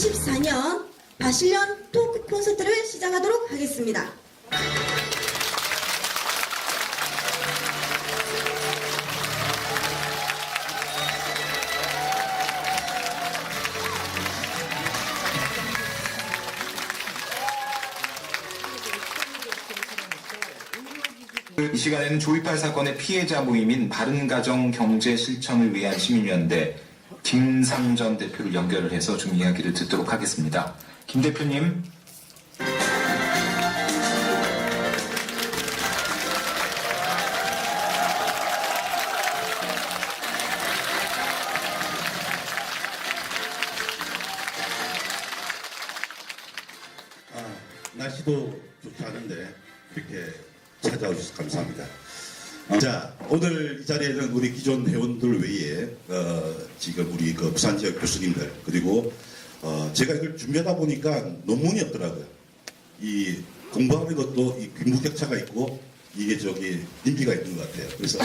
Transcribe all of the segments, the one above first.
2014년 바실련 토크 콘서트를 시작하도록 하겠습니다. 이 시간에는 조이팔 사건의 피해자 모임인 바른가정 경제 실천을 위한 시민연대 김상전 대표를 연결을 해서 좀 이야기를 듣도록 하겠습니다. 김 대표님. 날씨도 좋지 않은데 이렇게 찾아오셔서 감사합니다. 자, 오늘 이 자리에는 우리 기존 회원들 외에 지금 우리 그 부산 지역 교수님들 그리고 제가 이걸 준비하다 보니까 논문이 없더라고요. 이 공부하는 것도 이 빈부격차가 있고 이게 인기가 있는 것 같아요. 그래서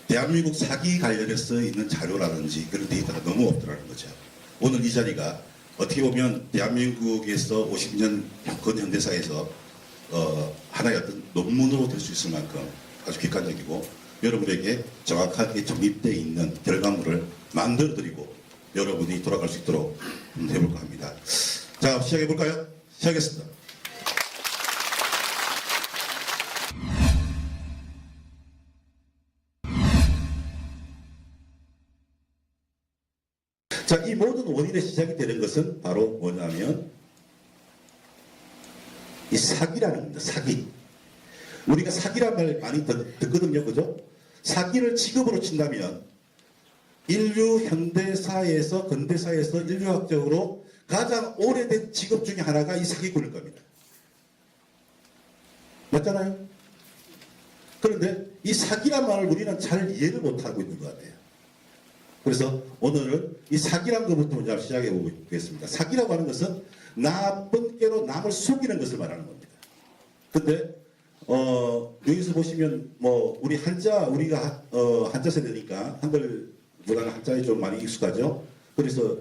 대한민국 사기 관련해서 있는 자료라든지 그런 데이터가 너무 없더라는 거죠. 오늘 이 자리가 어떻게 보면 대한민국에서 50년 근현대사에서 하나의 어떤 논문으로 될 수 있을 만큼 아주 객관적이고 여러분에게 정확하게 정립되어 있는 결과물을 만들어드리고 여러분이 돌아갈 수 있도록 해볼까 합니다. 자, 시작해볼까요? 시작하겠습니다. 자, 이 모든 원인의 시작이 되는 것은 바로 뭐냐면 이 사기라는 겁니다. 사기. 우리가 사기란 말 많이 듣거든요. 그죠? 사기를 직업으로 친다면 인류 현대사에서 근대사에서 인류학적으로 가장 오래된 직업 중에 하나가 이 사기꾼일 겁니다. 맞잖아요? 그런데 이 사기란 말을 우리는 잘 이해를 못하고 있는 것 같아요. 그래서 오늘은 이 사기란 것부터 먼저 시작해 보겠습니다. 사기라고 하는 것은 나쁜 깨로 남을 속이는 것을 말하는 겁니다. 근데 여기서 보시면 우리 우리가 한자 세대니까 한글보다는 한자에 좀 많이 익숙하죠. 그래서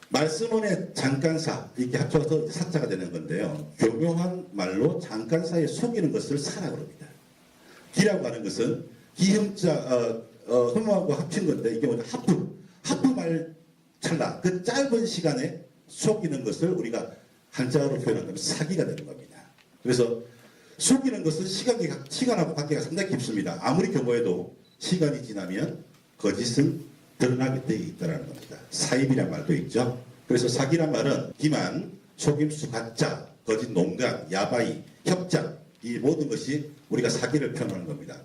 말씀원의 잠깐사 이렇게 합쳐서 사자가 되는 건데요. 교묘한 말로 잠깐사에 속이는 것을 사라 그럽니다. 기라고 하는 것은 기형자 흠하고 합친 건데 이게 뭐냐 하프말 찰나 그 짧은 시간에 속이는 것을 우리가 한자어로 표현한다면 사기가 되는 겁니다. 그래서 속이는 것은 시간하고 관계가 상당히 깊습니다. 아무리 교모해도 시간이 지나면 거짓은 드러나게 되어 있다는 겁니다. 사입이란 말도 있죠. 그래서 사기란 말은 기만, 속임수, 가짜, 거짓, 농간, 야바이, 협작 이 모든 것이 우리가 사기를 표현하는 겁니다.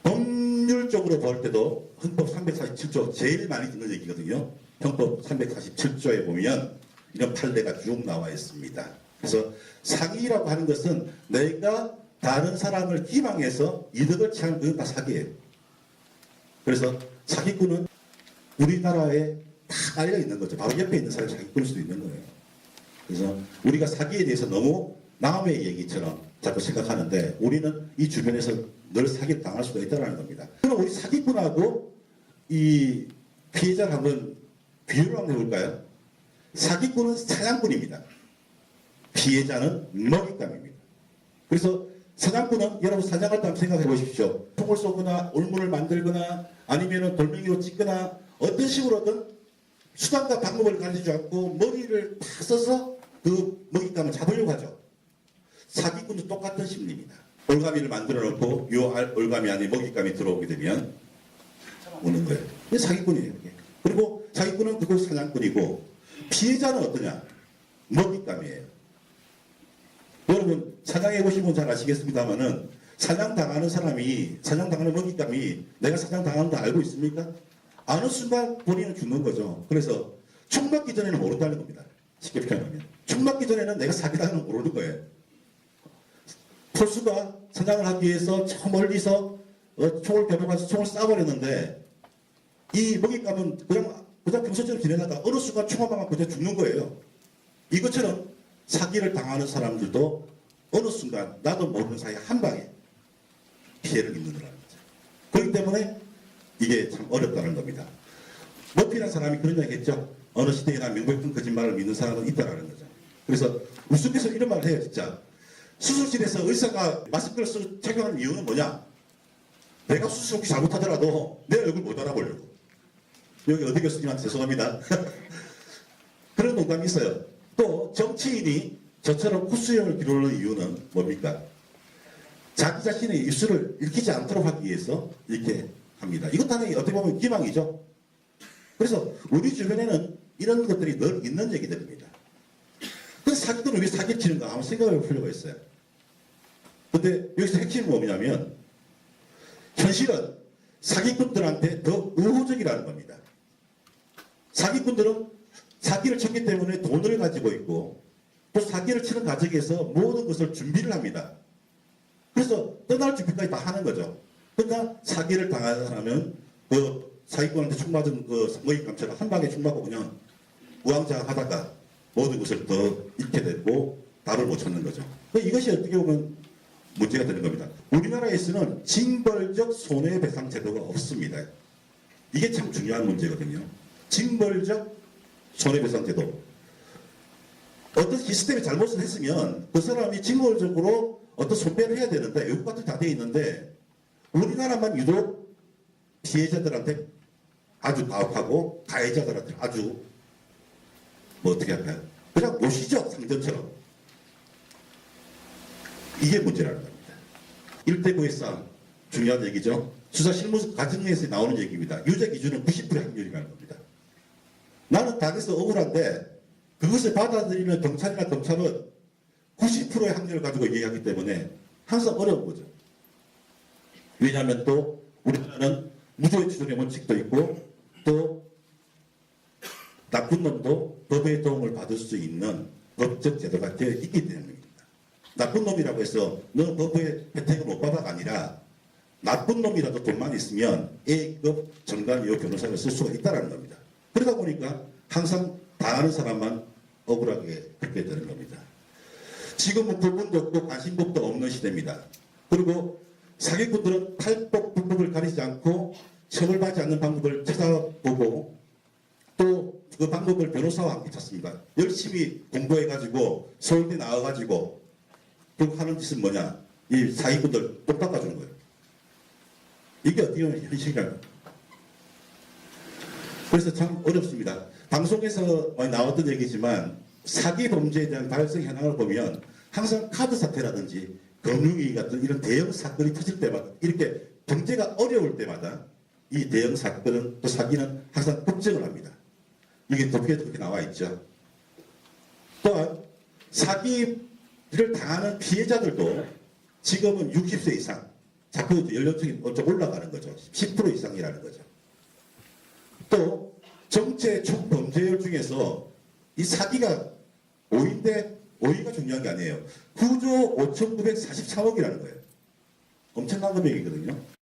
법률적으로 볼 때도 헌법 347조 제일 많이 듣는 얘기거든요. 헌법 347조에 보면 이런 판례가 쭉 나와 있습니다. 그래서 사기라고 하는 것은 내가 다른 사람을 기망해서 이득을 취하는 그건 다 사기예요. 그래서 사기꾼은 우리나라에 다 알려 있는 거죠. 바로 옆에 있는 사람이 사기꾼일 수도 있는 거예요. 그래서 우리가 사기에 대해서 너무 남의 얘기처럼 자꾸 생각하는데 우리는 이 주변에서 늘 사기 당할 수가 있다는 겁니다. 그럼 우리 사기꾼하고 이 피해자를 한번 비유를 한번 해볼까요? 사기꾼은 사냥꾼입니다. 피해자는 먹잇감입니다. 그래서 사냥꾼은 여러분 사냥할 때 한번 생각해 보십시오. 총을 쏘거나 올문을 만들거나 아니면 돌멩이로 찍거나 어떤 식으로든 수단과 방법을 가리지 않고 머리를 다 써서 그 먹잇감을 잡으려고 하죠. 사기꾼도 똑같은 심리입니다. 올가미를 만들어 놓고 요 올가미 안에 먹잇감이 들어오게 되면 오는 거예요. 이게 사기꾼이에요. 이게. 그리고 사기꾼은 그거 사냥꾼이고 피해자는 어떠냐? 먹잇감이에요. 여러분 사냥해 보신 분 잘 아시겠습니다만은 사냥당하는 사람이 사냥당하는 먹잇감이 내가 사냥당하는 거 알고 있습니까? 어느 순간 본인은 죽는 거죠. 그래서 총 맞기 전에는 모른다는 겁니다. 쉽게 표현하면 총 맞기 전에는 내가 사기당하는 거 모르는 거예요. 폴수가 사냥을 하기 위해서 저 멀리서 총을 겨누가서 총을 쏴버렸는데 이 먹잇감은 그냥 평소처럼 지내다가 어느 순간 총 한 방만 그냥 죽는 거예요. 이것처럼 사기를 당하는 사람들도 어느 순간 나도 모르는 사이에 한 방에 피해를 입는 거라는 거죠. 그렇기 때문에 이게 참 어렵다는 겁니다. 머피라는 사람이 그런 이야기 했죠. 어느 시대에나 명백한 거짓말을 믿는 사람은 있다라는 거죠. 그래서 웃으면서 이런 말을 해요, 진짜. 수술실에서 의사가 마스크를 착용하는 이유는 뭐냐? 내가 수술 혹시 잘못하더라도 내 얼굴 못 알아보려고. 여기 어디 교수님한테 죄송합니다. 그런 농담이 있어요. 또 정치인이 저처럼 콧수염을 기르는 이유는 뭡니까? 자기 자신의 입술을 읽히지 않도록 하기 위해서 이렇게 합니다. 이것 하나의 어떻게 보면 기망이죠. 그래서 우리 주변에는 이런 것들이 늘 있는 얘기들입니다. 그래서 사기꾼은 왜 사기를 치는가 한번 생각해 볼 필요가 있어요. 근데 여기서 핵심은 뭐냐면 현실은 사기꾼들한테 더 우호적이라는 겁니다. 사기꾼들은 사기를 쳤기 때문에 돈을 가지고 있고 또 사기를 치는 과정에서 모든 것을 준비를 합니다. 그래서 떠날 준비까지 다 하는 거죠. 그러니까 사기를 당하는 사람은 그 사기꾼한테 총 맞은 그 상거인감처럼 한 방에 총 맞고 그냥 우왕좌왕하다가 모든 것을 더 잃게 되고 답을 못 찾는 거죠. 이것이 어떻게 보면 문제가 되는 겁니다. 우리나라에서는 징벌적 손해배상 제도가 없습니다. 이게 참 중요한 문제거든요. 징벌적 손해배상 제도. 어떤 시스템이 잘못을 했으면 그 사람이 징벌적으로 어떤 손배를 해야 되는데 외국 같은 다 되어 있는데 우리나라만 유독 피해자들한테 아주 가혹하고 가해자들한테 아주 뭐 어떻게 할까요? 그냥 모시죠, 상전처럼. 이게 문제라는 겁니다. 1대9의 싸움, 중요한 얘기죠. 수사 실무 과정에서 나오는 얘기입니다. 유죄 기준은 90%의 확률이라는 겁니다. 나는 당에서 억울한데 그것을 받아들이는 경찰이나 검찰은 90%의 확률을 가지고 얘기하기 때문에 항상 어려운 거죠. 왜냐하면 또 우리나라는 무죄 추정의 원칙도 있고 또 나쁜 놈도 법의 도움을 받을 수 있는 법적 제도가 되어 있기 때문입니다. 나쁜 놈이라고 해서 너 법의 혜택을 못 받아가 아니라 나쁜 놈이라도 돈만 있으면 A급 정관이요 변호사를 쓸 수가 있다는 겁니다. 그러다 보니까 항상 당하는 사람만 억울하게 그렇게 되는 겁니다. 지금은 불법도 없고 관심법도 없는 시대입니다. 그리고 사기꾼들은 탈법, 불법을 가리지 않고 처벌받지 않는 방법을 찾아보고 또 그 방법을 변호사와 함께 찾습니다. 열심히 공부해가지고 서울대 나와가지고 그 하는 짓은 뭐냐? 이 사기꾼들 똥 닦아주는 거예요. 이게 어떻게 보면 현실이라는 거예요. 그래서 참 어렵습니다. 방송에서 많이 나왔던 얘기지만 사기 범죄에 대한 발생 현황을 보면 항상 카드 사태라든지 금융위기 같은 이런 대형 사건이 터질 때마다 이렇게 경제가 어려울 때마다 이 대형 사건은 또 사기는 항상 급증을 합니다. 이게 도표에 그렇게 나와 있죠. 또한 사기를 당하는 피해자들도 지금은 60세 이상 자꾸 연령층이 좀 올라가는 거죠. 10% 이상이라는 거죠. 또 정체 총 범죄율 중에서 이 사기가 5인데 5위가 중요한 게 아니에요. 9조 5,943억이라는 거예요. 엄청난 금액이거든요.